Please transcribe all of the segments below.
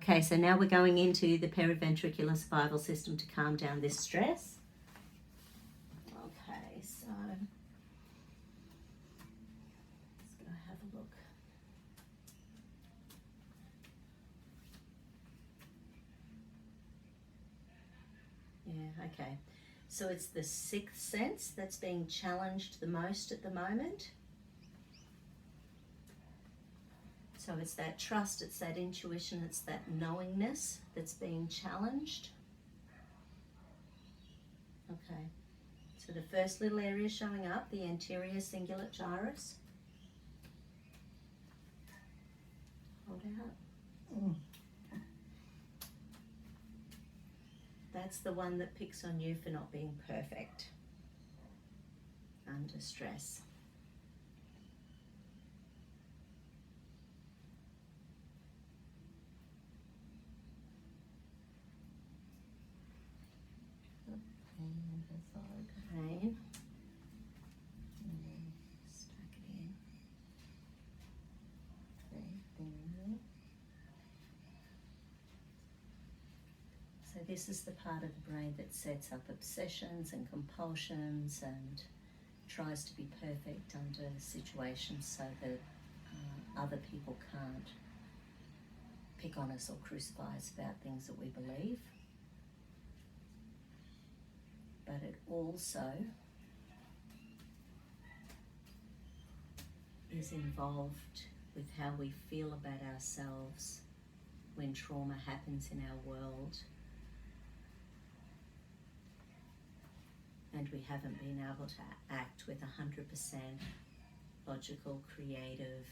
Okay, so now we're going into the periventricular survival system to calm down this stress. Okay, so let's go have a look. Yeah, okay. So it's the sixth sense that's being challenged the most at the moment. So it's that trust, it's that intuition, it's that knowingness that's being challenged. Okay, so the first little area showing up, the anterior cingulate gyrus. Hold out. That's the one that picks on you for not being perfect under stress. Pain. Stuck it in. So this is the part of the brain that sets up obsessions and compulsions and tries to be perfect under situations so that other people can't pick on us or crucify us about things that we believe. But it also is involved with how we feel about ourselves when trauma happens in our world and we haven't been able to act with 100% logical, creative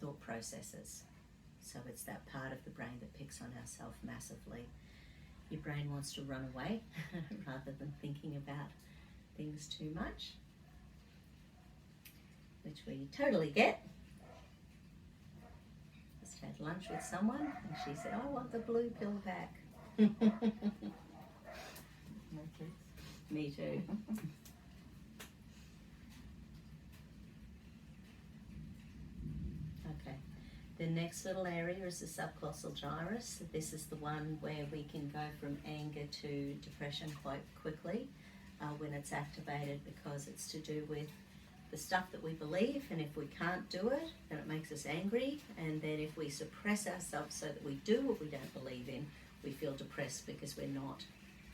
thought processes. So it's that part of the brain that picks on ourselves massively. Your brain wants to run away rather than thinking about things too much, which we totally get. Just had lunch with someone and she said, I want the blue pill back. Me too. Okay. The next little area is the subcallosal gyrus. This is the one where we can go from anger to depression quite quickly when it's activated, because it's to do with the stuff that we believe, and if we can't do it, then it makes us angry, and then if we suppress ourselves so that we do what we don't believe in, we feel depressed because we're not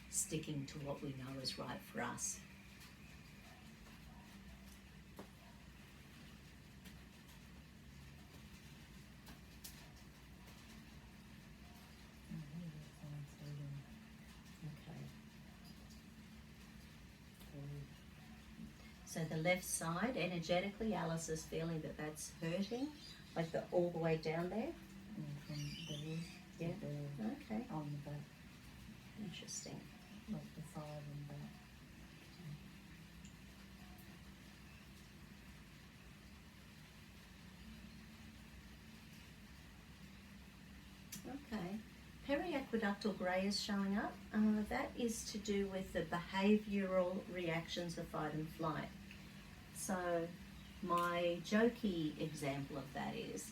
sticking to what we know is right for us. So the left side, energetically, Alice is feeling that that's hurting, like all the way down there. Yeah. Okay. On the back. Interesting. Like the side and back. Okay. Periaqueductal grey is showing up. That is to do with the behavioural reactions of fight and flight. So my jokey example of that is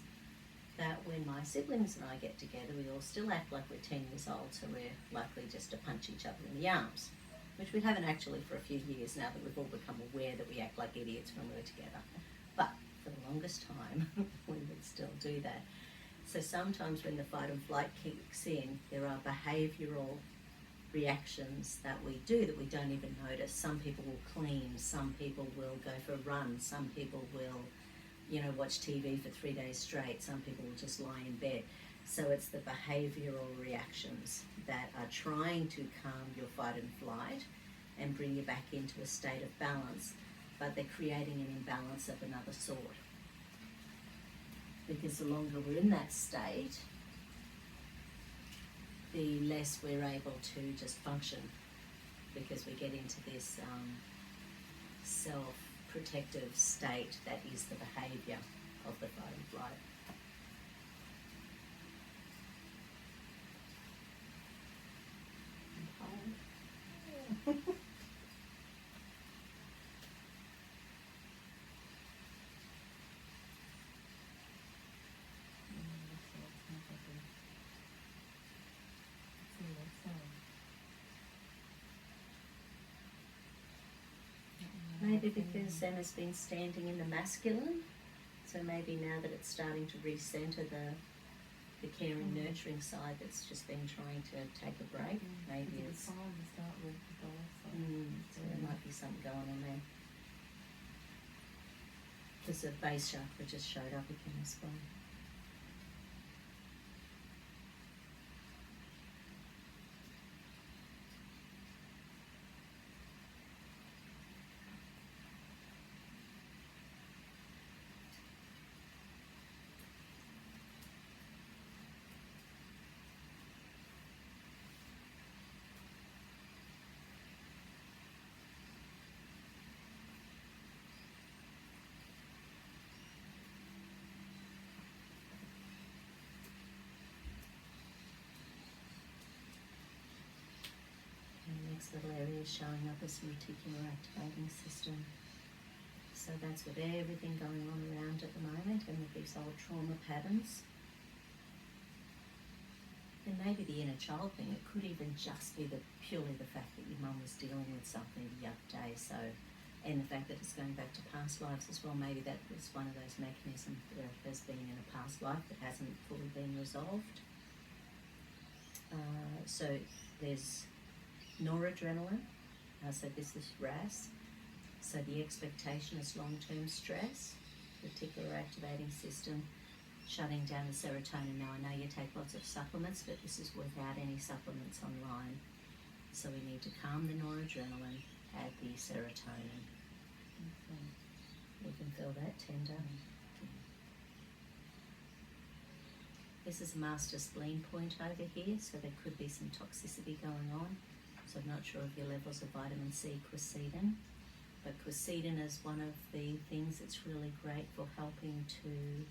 that when my siblings and I get together, we all still act like we're 10 years old, so we're likely just to punch each other in the arms, which we haven't actually for a few years now that we've all become aware that we act like idiots when we're together. But for the longest time, we would still do that. So sometimes when the fight and flight kicks in, there are behavioural reactions that we do that we don't even notice. Some people will clean, some people will go for a run, some people will, watch TV for 3 days straight, some people will just lie in bed. So it's the behavioural reactions that are trying to calm your fight and flight and bring you back into a state of balance, but they're creating an imbalance of another sort. Because the longer we're in that state, the less we're able to just function, because we get into this self-protective state that is the behaviour of the fight and flight. Probably because Emma's been standing in the masculine, so maybe now that it's starting to recenter the caring, nurturing side that's just been trying to take a break, maybe it's... time to start with the dorsal. So there might be something going on there. Because the base chakra just showed up again as well. Next little area is showing up as the reticular activating system. So that's with everything going on around at the moment and with these old trauma patterns. And maybe the inner child thing, it could even just be purely the fact that your mum was dealing with something the other day, so, and the fact that it's going back to past lives as well. Maybe that was one of those mechanisms that has been in a past life that hasn't fully been resolved. So there's noradrenaline, so this is RAS, so the expectation is long-term stress, reticular activating system, shutting down the serotonin. Now I know you take lots of supplements, but this is without any supplements online, so we need to calm the noradrenaline, add the serotonin. We can feel that tender. This is a master spleen point over here, so there could be some toxicity going on. So I'm not sure of your levels of vitamin C, quercetin, but quercetin is one of the things that's really great for helping to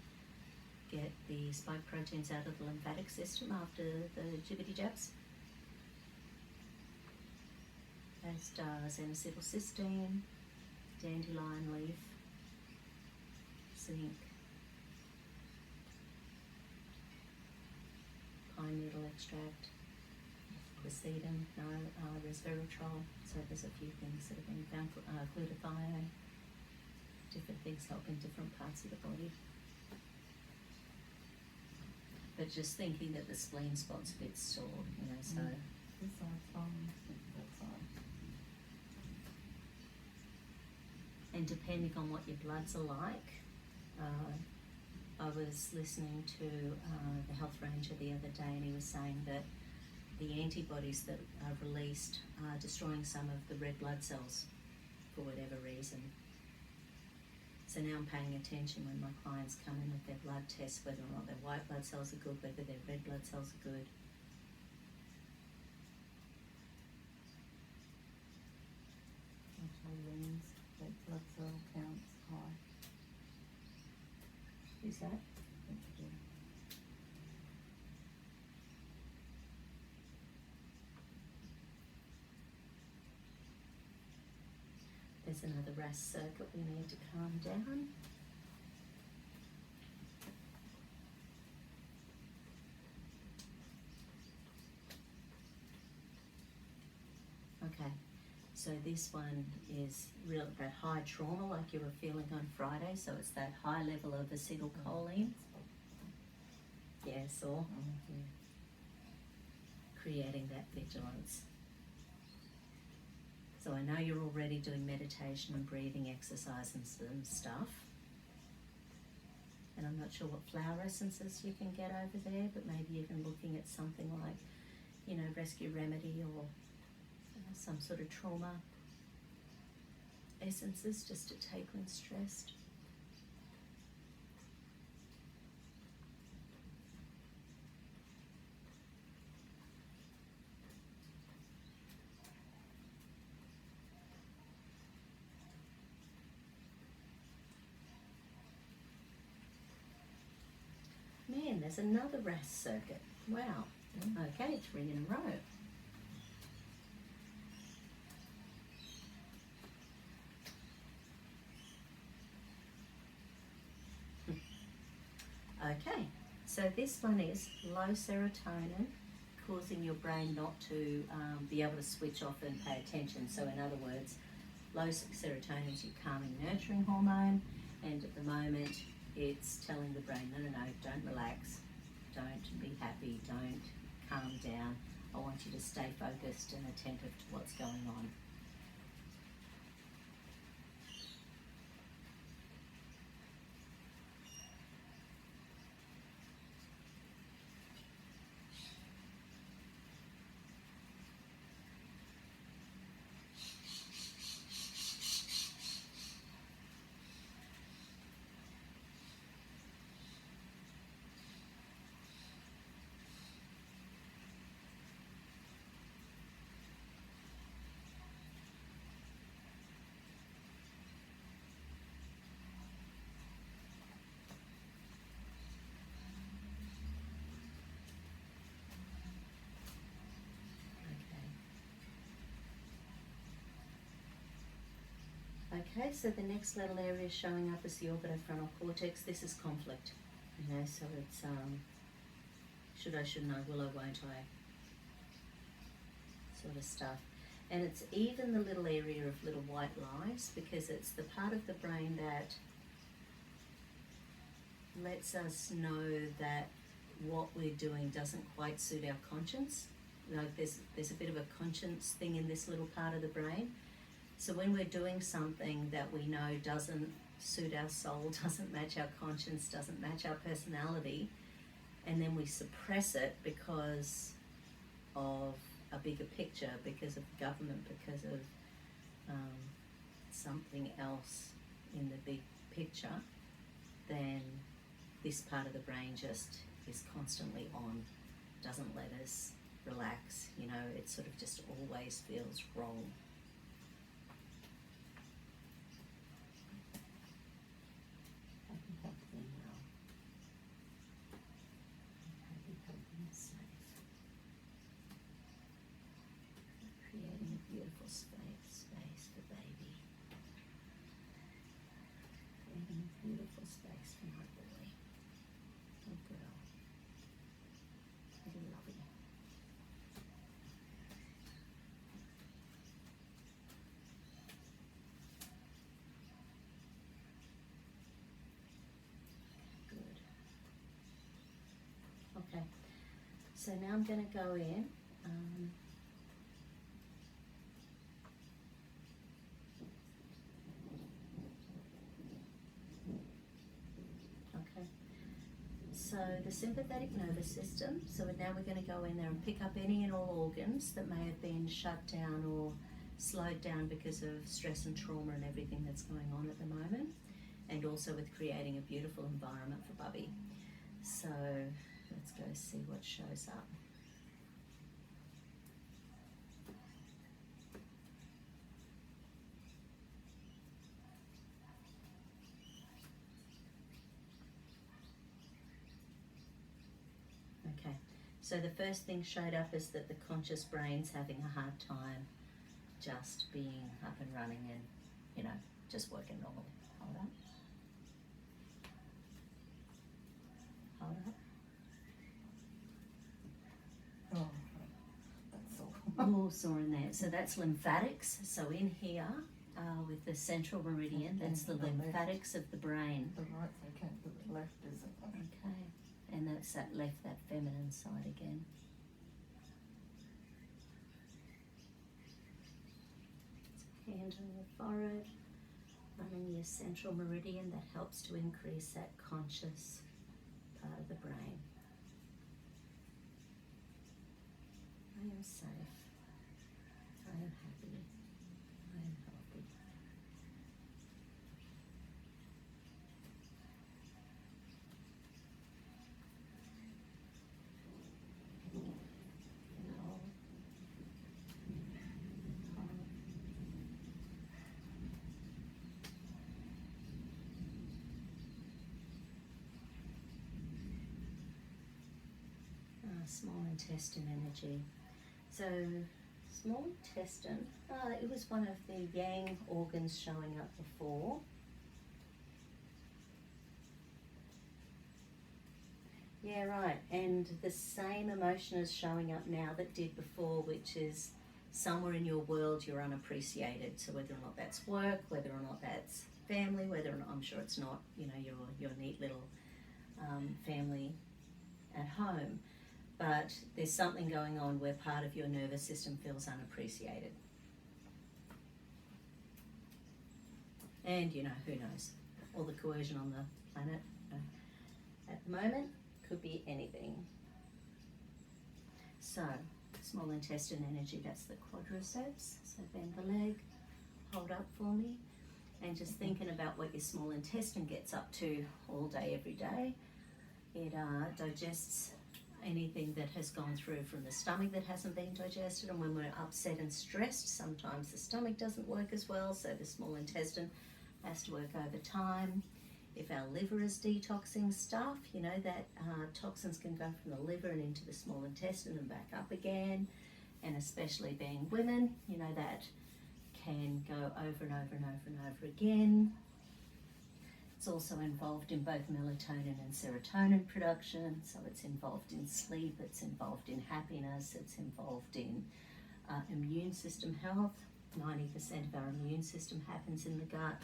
get the spike proteins out of the lymphatic system after the jibbity jabs. As does N-acetylcysteine, dandelion leaf, zinc, pine needle extract, quercetin, resveratrol. So there's a few things that have been found, glutathione, different things help in different parts of the body. But just thinking that the spleen spot's a bit sore, so. This side's fine, that side. And depending on what your bloods are like, I was listening to the health ranger the other day, and he was saying that the antibodies that are released are destroying some of the red blood cells for whatever reason. So now I'm paying attention when my clients come in with their blood tests, whether or not their white blood cells are good, whether their red blood cells are good. Leans, red blood cell counts high. Is that? There's another RAS circuit we need to calm down. Okay, so this one is real that high trauma like you were feeling on Friday, so it's that high level of acetylcholine. Yes, or creating that vigilance. So I know you're already doing meditation and breathing exercise and some stuff. And I'm not sure what flower essences you can get over there, but maybe even looking at something like, Rescue Remedy or some sort of trauma essences just to take when stressed. Man, there's another RAS circuit. Wow. Okay, 3 in a row. Okay, so this one is low serotonin, causing your brain not to be able to switch off and pay attention. So in other words, Low serotonin is your calming, nurturing hormone, and at the moment it's telling the brain, no, don't relax, don't be happy, don't calm down. I want you to stay focused and attentive to what's going on. Okay, so the next little area showing up is the orbitofrontal cortex. This is conflict, so it's should I, shouldn't I, will I, won't I sort of stuff. And it's even the little area of little white lies, because it's the part of the brain that lets us know that what we're doing doesn't quite suit our conscience. Like there's a bit of a conscience thing in this little part of the brain. So when we're doing something that we know doesn't suit our soul, doesn't match our conscience, doesn't match our personality, and then we suppress it because of a bigger picture, because of government, because of something else in the big picture, then this part of the brain just is constantly on, doesn't let us relax, it sort of just always feels wrong. Okay, so now I'm going to go in. Okay, so the sympathetic nervous system. So now we're going to go in there and pick up any and all organs that may have been shut down or slowed down because of stress and trauma and everything that's going on at the moment, and also with creating a beautiful environment for Bubby. So let's go see what shows up. Okay, so the first thing showed up is that the conscious brain's having a hard time just being up and running and, just working normally. Hold up. Hold up. Oh, that's all. All sore in there. So that's lymphatics. So in here, with the central meridian, that's the lymphatics of the brain. The right's okay, but the left isn't. Okay, and that's that left, that feminine side again. Hand on your forehead, running your central meridian, that helps to increase that conscious part of the brain. I am safe. I am happy. I am healthy. Small intestine energy. So small intestine, it was one of the yang organs showing up before. Yeah, right, and the same emotion is showing up now that did before, which is somewhere in your world you're unappreciated. So whether or not that's work, whether or not that's family, whether or not, I'm sure it's not, you know, your neat little family at home, but there's something going on where part of your nervous system feels unappreciated. And, you know, who knows? All the coercion on the planet at the moment could be anything. So, small intestine energy, that's the quadriceps. So bend the leg, hold up for me, and just thinking about what your small intestine gets up to all day, every day. It digests anything that has gone through from the stomach that hasn't been digested, and when we're upset and stressed, sometimes the stomach doesn't work as well, so the small intestine has to work over time. If our liver is detoxing stuff, you know, that toxins can go from the liver and into the small intestine and back up again, and especially being women, you know, that can go over and over and over and over again. It's also involved in both melatonin and serotonin production, so it's involved in sleep, it's involved in happiness, it's involved in immune system health. 90% of our immune system happens in the gut.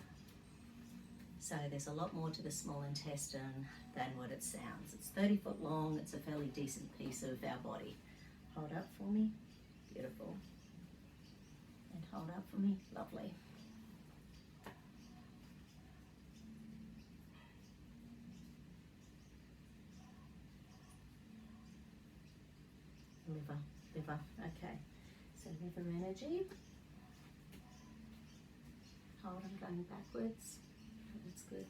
So there's a lot more to the small intestine than what it sounds. It's 30 foot long, it's a fairly decent piece of our body. Hold up for me, beautiful. And hold up for me, lovely. Liver, okay. So liver energy. Hold, I'm going backwards. That's good.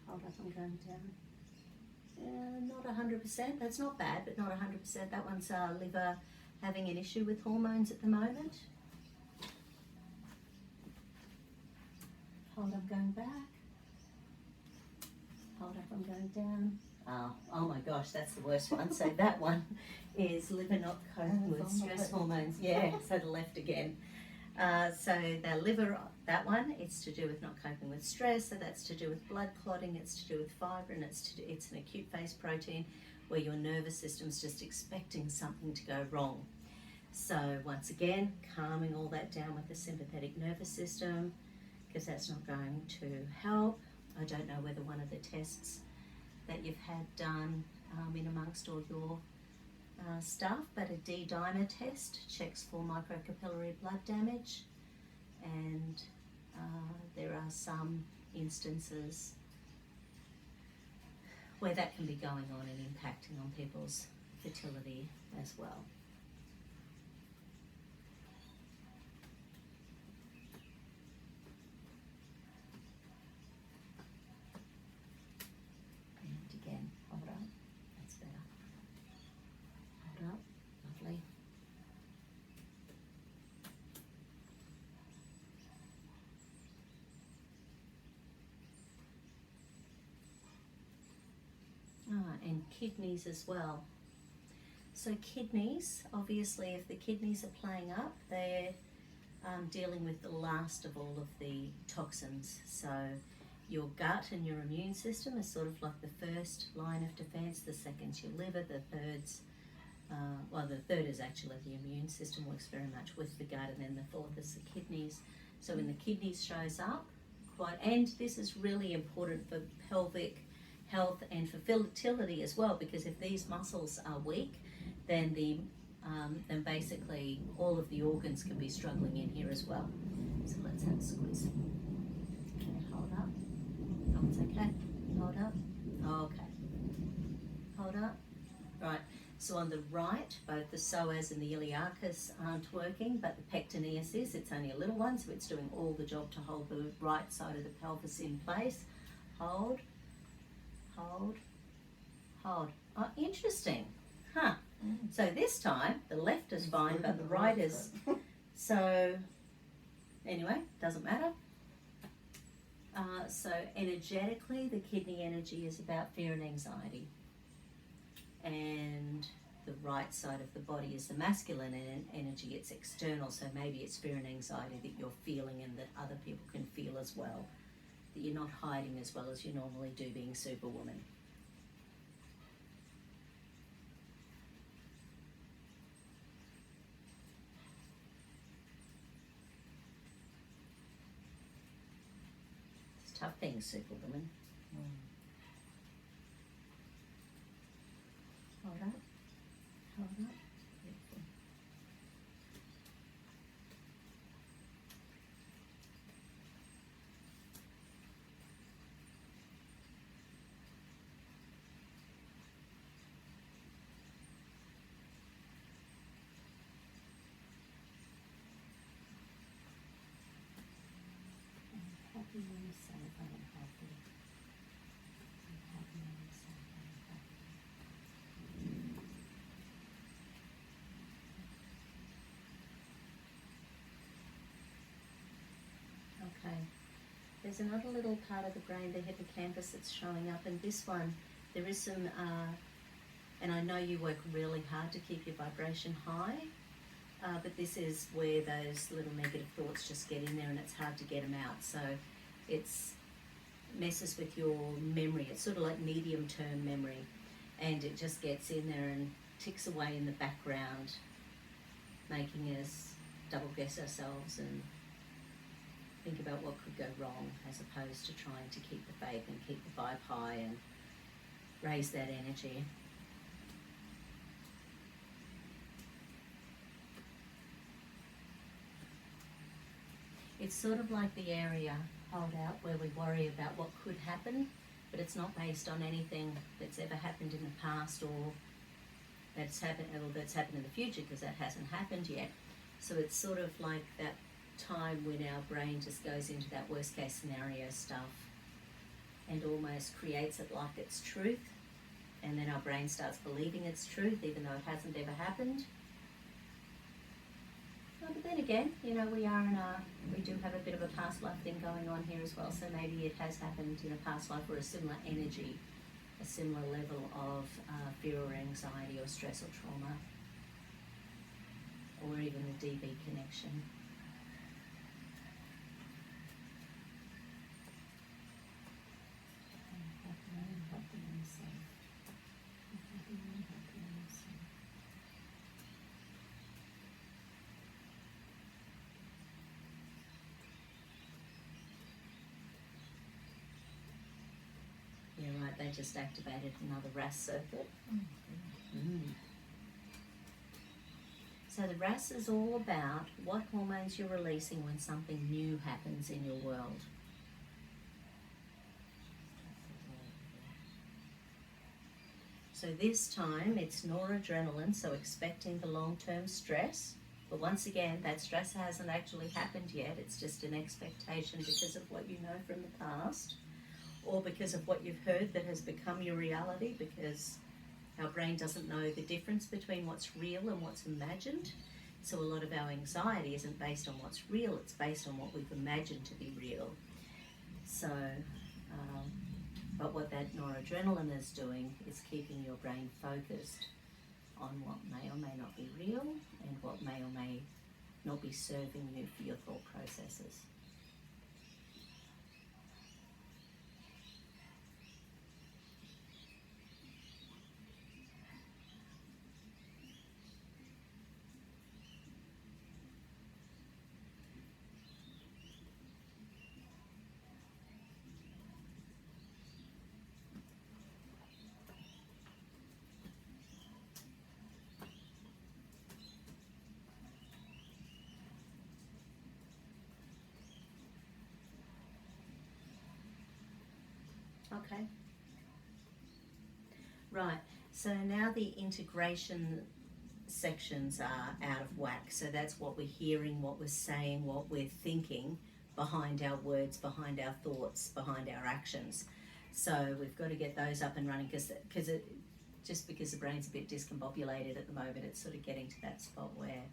Hold up, I'm going down. Not 100%, that's not bad, but not 100%. That one's liver having an issue with hormones at the moment. Hold, I'm going back. Hold up, I'm going down. Oh my gosh, that's the worst one. So that one is liver not coping with stress hormones. Yeah, so the left again. So the liver, that one, it's to do with not coping with stress. So that's to do with blood clotting. It's to do with fibrin. It's an acute phase protein where your nervous system's just expecting something to go wrong. So once again, calming all that down with the sympathetic nervous system, because that's not going to help. I don't know whether one of the tests that you've had done in amongst all your stuff, but a D-dimer test checks for microcapillary blood damage, and there are some instances where that can be going on and impacting on people's fertility as well. And kidneys as well. So kidneys, obviously if the kidneys are playing up, they're dealing with the last of all of the toxins. So your gut and your immune system is sort of like the first line of defense, the second's your liver, the third's, the third is actually the immune system, works very much with the gut, and then the fourth is the kidneys. So when the kidneys shows up, and this is really important for pelvic health and for fertility as well, because if these muscles are weak, then then basically all of the organs can be struggling in here as well. So let's have a squeeze. Okay, hold up. Oh, it's okay. Hold up. Oh, okay. Hold up. Right. So on the right, both the psoas and the iliacus aren't working, but the pectineus is. It's only a little one, so it's doing all the job to hold the right side of the pelvis in place. Hold. Hold, hold. Oh, interesting. Huh. So this time, the left is fine, but the right is... So, anyway, doesn't matter. So energetically, the kidney energy is about fear and anxiety. And the right side of the body is the masculine energy. It's external, so maybe it's fear and anxiety that you're feeling and that other people can feel as well. That you're not hiding as well as you normally do being Superwoman. tough things, Superwoman. Hold up. Hold up. Beautiful. I'm happy when you say I am happy. I'm happy when you say I am happy. Okay, there's another little part of the brain, the hippocampus, that's showing up, and this one, there is some, and I know you work really hard to keep your vibration high, but this is where those little negative thoughts just get in there and it's hard to get them out. So it's messes with your memory. It's sort of like medium-term memory, and it just gets in there and ticks away in the background, making us double guess ourselves and think about what could go wrong, as opposed to trying to keep the faith and keep the vibe high and raise that energy. It's sort of like the area, hold out, where we worry about what could happen, but it's not based on anything that's ever happened in the past or that's happened in the future, because that hasn't happened yet. So it's sort of like that time when our brain just goes into that worst case scenario stuff and almost creates it like it's truth, and then our brain starts believing it's truth even though it hasn't ever happened. But then again, you know, we do have a bit of a past life thing going on here as well, so maybe it has happened in a past life, or a similar energy, a similar level of fear or anxiety or stress or trauma, or even a DB connection. Yeah, right, they just activated another RAS circuit. So the RAS is all about what hormones you're releasing when something new happens in your world. So this time it's noradrenaline, so expecting the long-term stress. But once again, that stress hasn't actually happened yet. It's just an expectation because of what you know from the past, or because of what you've heard that has become your reality, because our brain doesn't know the difference between what's real and what's imagined. So a lot of our anxiety isn't based on what's real, it's based on what we've imagined to be real. So, but what that noradrenaline is doing is keeping your brain focused on what may or may not be real and what may or may not be serving you for your thought processes. Okay. Right, so now the integration sections are out of whack. So that's what we're hearing, what we're saying, what we're thinking behind our words, behind our thoughts, behind our actions. So we've got to get those up and running, because the brain's a bit discombobulated at the moment, it's sort of getting to that spot where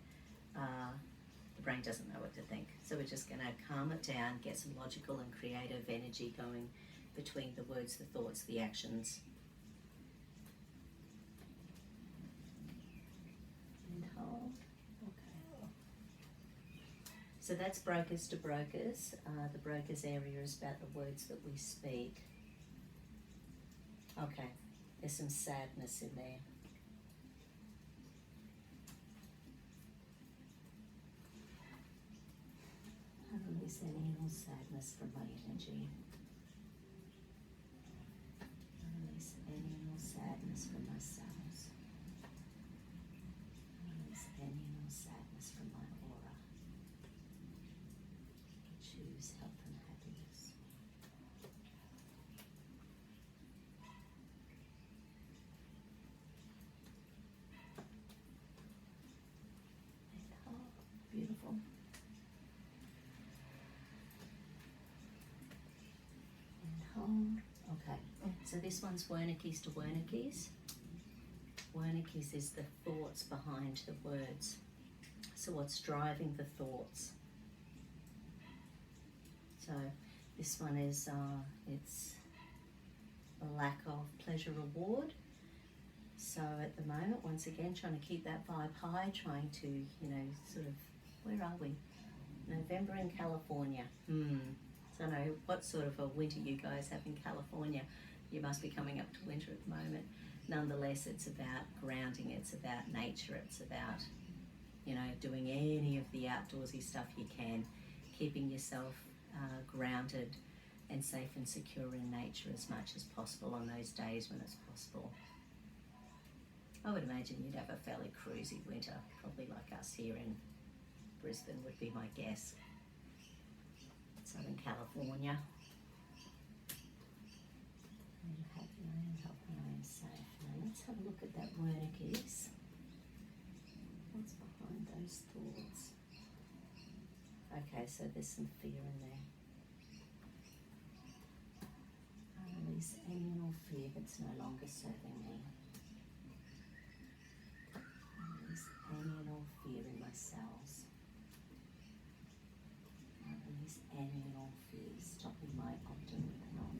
the brain doesn't know what to think. So we're just going to calm it down, get some logical and creative energy going between the words, the thoughts, the actions. And hold. Okay. So that's brokers to brokers. The brokers area is about the words that we speak. Okay, there's some sadness in there. I release any and all sadness from my energy. So this one's Wernicke's to Wernicke's. Wernicke's is the thoughts behind the words. So what's driving the thoughts? So this one is, it's a lack of pleasure reward. So at the moment, once again, trying to keep that vibe high, trying to, you know, sort of, where are we? November in California. So I don't know what sort of a winter you guys have in California. You must be coming up to winter at the moment. Nonetheless, it's about grounding, it's about nature, it's about, you know, doing any of the outdoorsy stuff you can, keeping yourself grounded and safe and secure in nature as much as possible on those days when it's possible. I would imagine you'd have a fairly cruisy winter, probably like us here in Brisbane would be my guess. Southern California. I'm happy I am healthy, I am safe. Now let's have a look at that Wernicke's. What's behind those thoughts? Okay, so there's some fear in there. I release any and all fear that's no longer serving me. Any and all fear in my cells. I release any and all fear stopping my optimal health.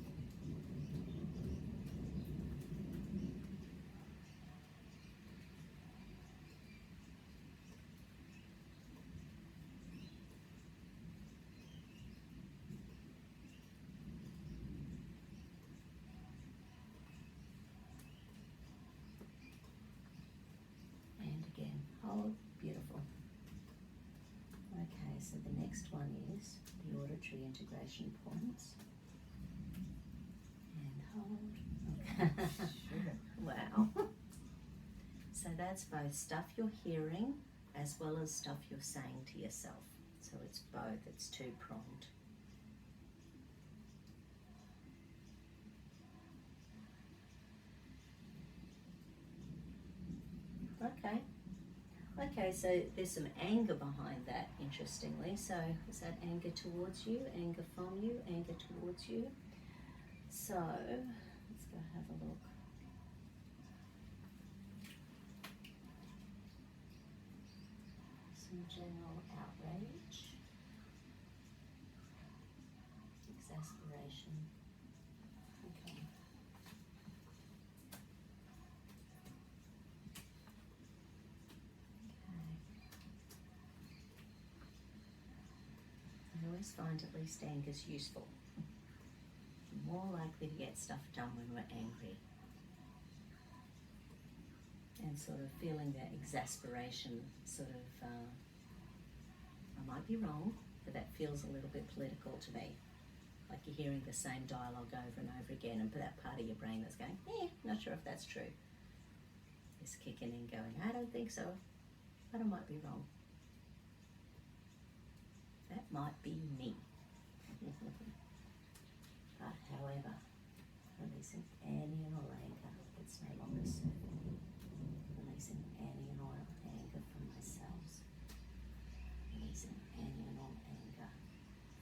And again, hold, beautiful. Okay, so the next one is the auditory integration points. And hold. Okay. Wow. So that's both stuff you're hearing as well as stuff you're saying to yourself. So it's both, it's two-pronged. Okay. Okay, so there's some anger behind that, interestingly. So is that anger towards you, anger from you, anger towards you? So let's go have a look. Some general outrage, exasperation. Okay. I always find at least anger is useful. We're more likely to get stuff done when we're angry. And sort of feeling that exasperation, sort of, I might be wrong, but that feels a little bit political to me. Like you're hearing the same dialogue over and over again, and for that part of your brain that's going, not sure if that's true, is kicking in going, I don't think so, but I might be wrong. That might be me. But however, releasing any and all anger that's no longer serving me. Releasing any and all anger from my cells. Releasing any and all anger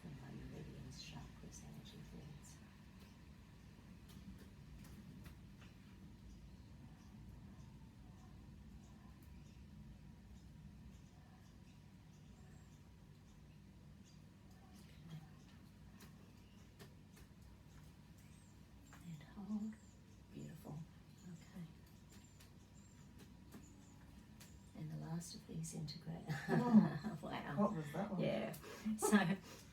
from my meridians, chakras, energy fields. And hold. Beautiful. Okay. And the last of these integrate. Wow. What was that one? Yeah. So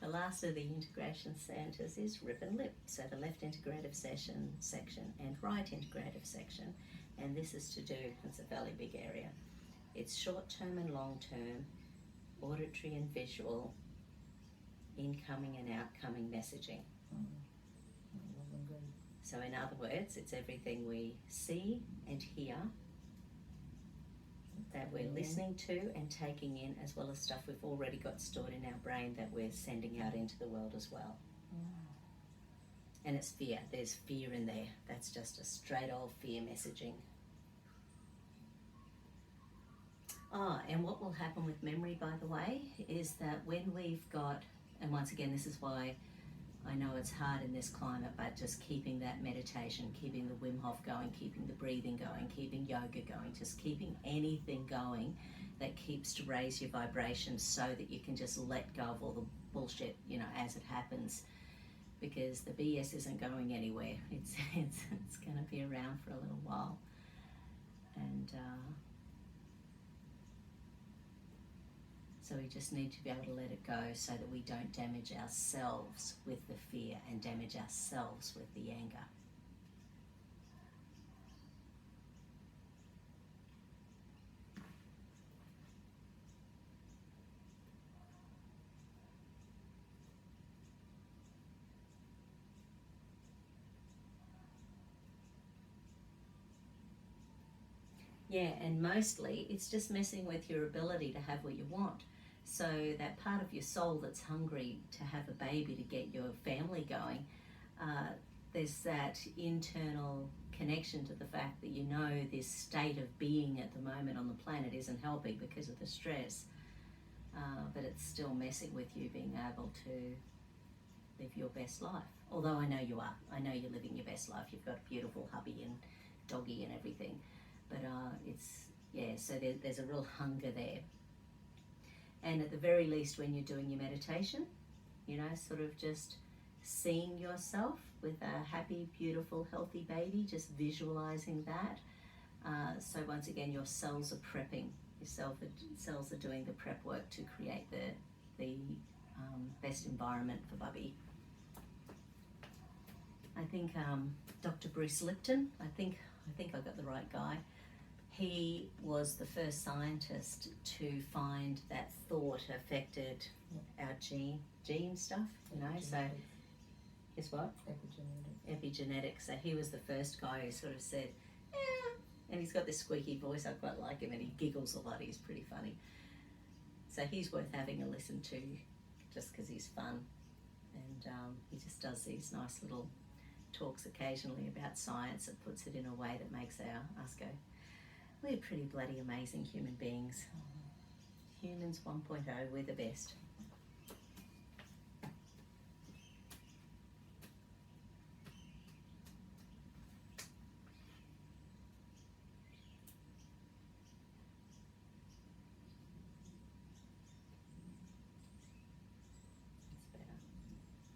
the last of the integration centers is rib and lip. So the left integrative section and right integrative section. And this is to do, it's a fairly big area. It's short-term and long-term, auditory and visual, incoming and outcoming messaging. That wasn't good. So in other words, it's everything we see and hear that we're listening to and taking in, as well as stuff we've already got stored in our brain that we're sending out into the world as well. And it's fear. There's fear in there. That's just a straight old fear messaging. And what will happen with memory, by the way, is that when we've got, and once again, this is why I know it's hard in this climate, but just keeping that meditation, keeping the Wim Hof going, keeping the breathing going, keeping yoga going, just keeping anything going that keeps to raise your vibrations so that you can just let go of all the bullshit, you know, as it happens, because the BS isn't going anywhere. It's going to be around for a little while. And so we just need to be able to let it go so that we don't damage ourselves with the fear and damage ourselves with the anger. Yeah, and mostly it's just messing with your ability to have what you want. So that part of your soul that's hungry to have a baby, to get your family going, there's that internal connection to the fact that you know this state of being at the moment on the planet isn't helping because of the stress, but it's still messing with you being able to live your best life. Although I know you are. I know you're living your best life. You've got a beautiful hubby and doggy and everything. But so there's a real hunger there. And at the very least, when you're doing your meditation, you know, sort of just seeing yourself with a happy, beautiful, healthy baby, just visualizing that. So once again, your cells are prepping. Your cells are doing the prep work to create the best environment for Bubby. I think Dr. Bruce Lipton, I think I got the right guy. He was the first scientist to find that thought affected our gene stuff, you know, so it's what? Epigenetics. So he was the first guy who sort of said, yeah, and he's got this squeaky voice, I quite like him, and he giggles a lot, he's pretty funny. So he's worth having a listen to just because he's fun, and he just does these nice little talks occasionally about science and puts it in a way that makes us go, we're pretty bloody amazing human beings. Humans 1.0, we're the best. That's better.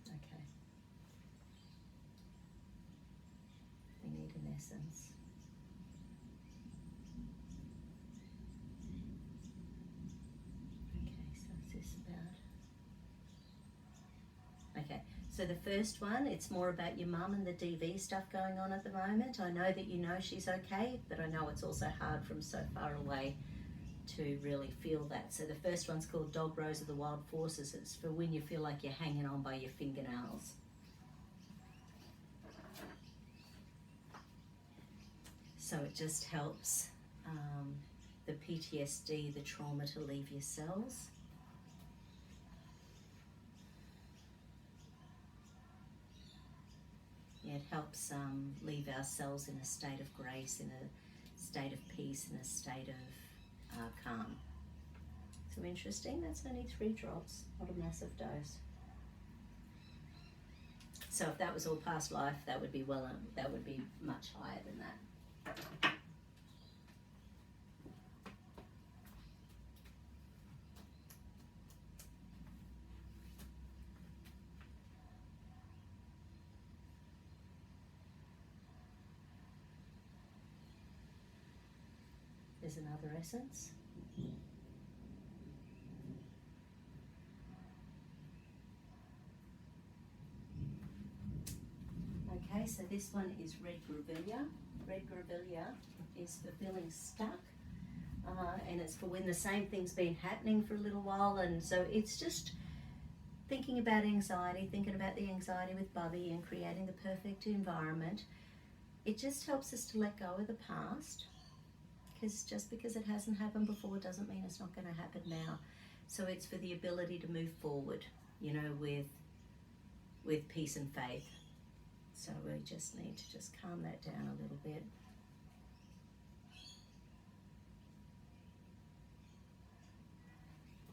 Okay. We need an essence. Okay, so the first one, it's more about your mum and the DV stuff going on at the moment. I know that you know she's okay, but I know it's also hard from so far away to really feel that. So the first one's called Dog Rose of the Wild Forces. It's for when you feel like you're hanging on by your fingernails. So it just helps the PTSD, the trauma to leave your cells. It helps leave ourselves in a state of grace, in a state of peace, in a state of calm. So interesting, that's only 3 drops, not a massive dose. So if that was all past life, that would be much higher than that. There's another essence. Okay, so this one is red grevillea. Red grevillea is for feeling stuck, and it's for when the same thing's been happening for a little while, and so it's just thinking about anxiety, thinking about the anxiety with Bubby and creating the perfect environment. It just helps us to let go of the past. Because just because it hasn't happened before doesn't mean it's not going to happen now. So it's for the ability to move forward, you know, with peace and faith. So we just need to just calm that down a little bit.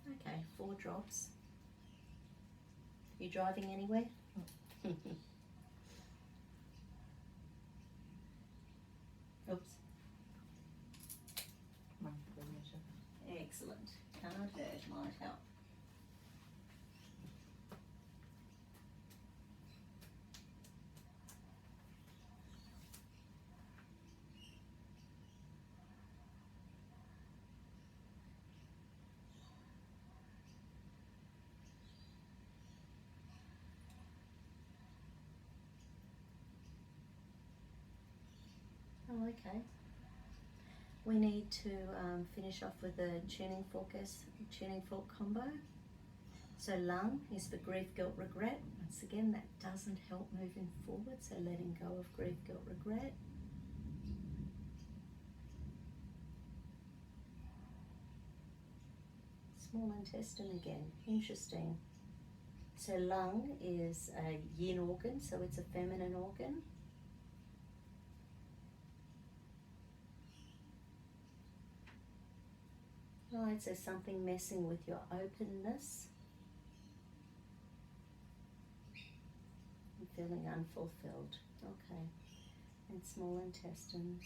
Okay, 4 drops. You driving anywhere? Oops. Mindful measure. Excellent. Can't hurt, might help. Oh, okay. We need to finish off with a tuning fork combo. So lung is for grief, guilt, regret. Once again, that doesn't help moving forward, so letting go of grief, guilt, regret. Small intestine again, interesting. So lung is a yin organ, so it's a feminine organ. Right, so something messing with your openness. And feeling unfulfilled. Okay. And small intestines.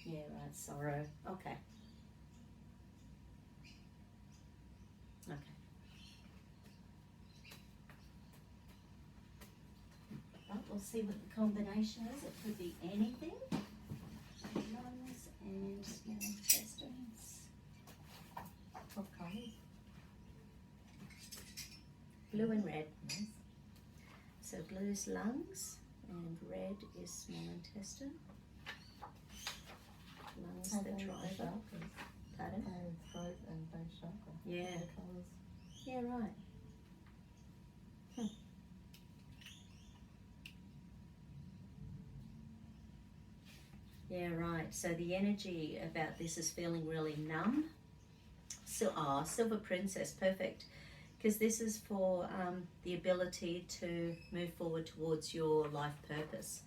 Yeah, right, sorrow. Okay. Okay. Right, we'll see what the combination is. It could be anything. Lungs and small intestines. What colours? Blue and red. Nice. So blue is lungs and red is small intestine. Lungs, the driver. Pardon? Throat and base chakra. Yeah. The colours. Yeah, right. Yeah, right. So the energy about this is feeling really numb. So, Silver Princess, perfect. Because this is for the ability to move forward towards your life purpose.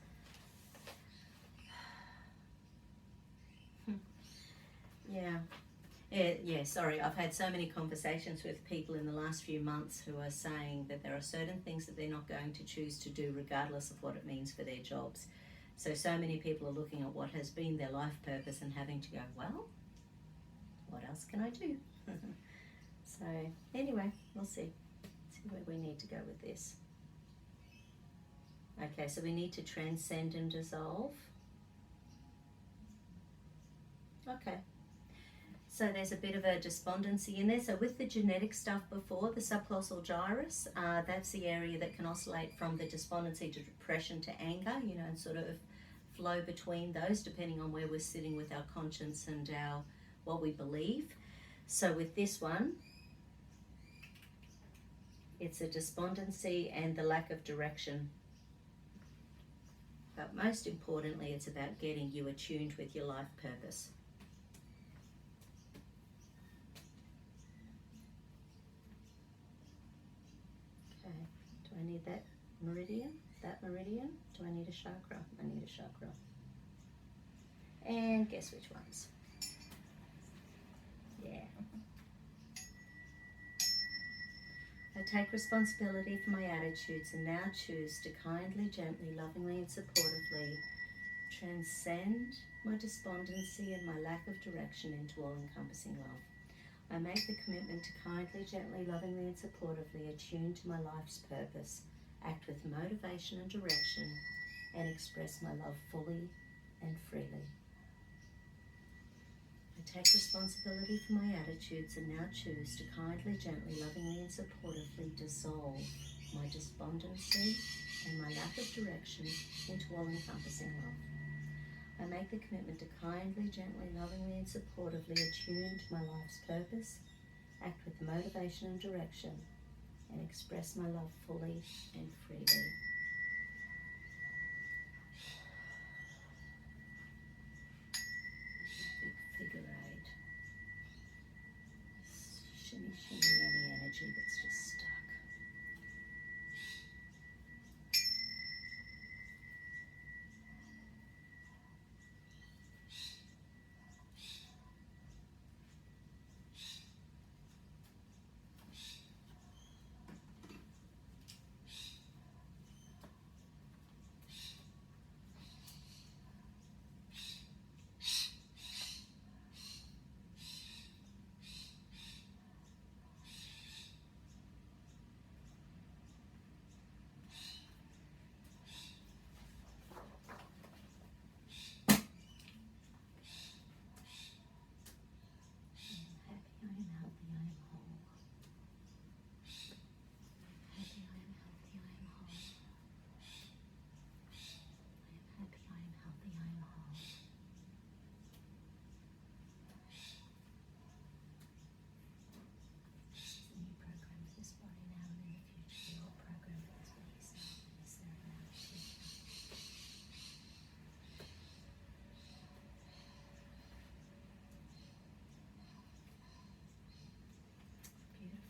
Yeah, sorry. I've had so many conversations with people in the last few months who are saying that there are certain things that they're not going to choose to do regardless of what it means for their jobs. So many people are looking at what has been their life purpose and having to go, well, what else can I do? So anyway, we'll see where we need to go with this. Okay, so we need to transcend and dissolve. Okay. So there's a bit of a despondency in there. So with the genetic stuff before, the subcallosal gyrus, that's the area that can oscillate from the despondency to depression to anger, and sort of flow between those depending on where we're sitting with our conscience and what we believe. So with this one, it's a despondency and the lack of direction. But most importantly, it's about getting you attuned with your life purpose. Okay, do I need that meridian? That meridian? Do I need a chakra? I need a chakra. And guess which ones? Yeah. I take responsibility for my attitudes and now choose to kindly, gently, lovingly and supportively transcend my despondency and my lack of direction into all-encompassing love. I make the commitment to kindly, gently, lovingly and supportively attune to my life's purpose, act with motivation and direction, and express my love fully and freely. I take responsibility for my attitudes and now choose to kindly, gently, lovingly and supportively dissolve my despondency and my lack of direction into all-encompassing love. I make the commitment to kindly, gently, lovingly and supportively attune to my life's purpose, act with motivation and direction, and express my love fully and freely. Big figure eight. Shimmy, shimmy, any energy that's just stuck.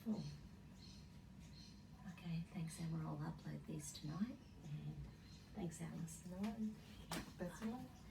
Wonderful. Okay, thanks Emma. I'll upload these tonight. And thanks Alice. No worries. Best of luck.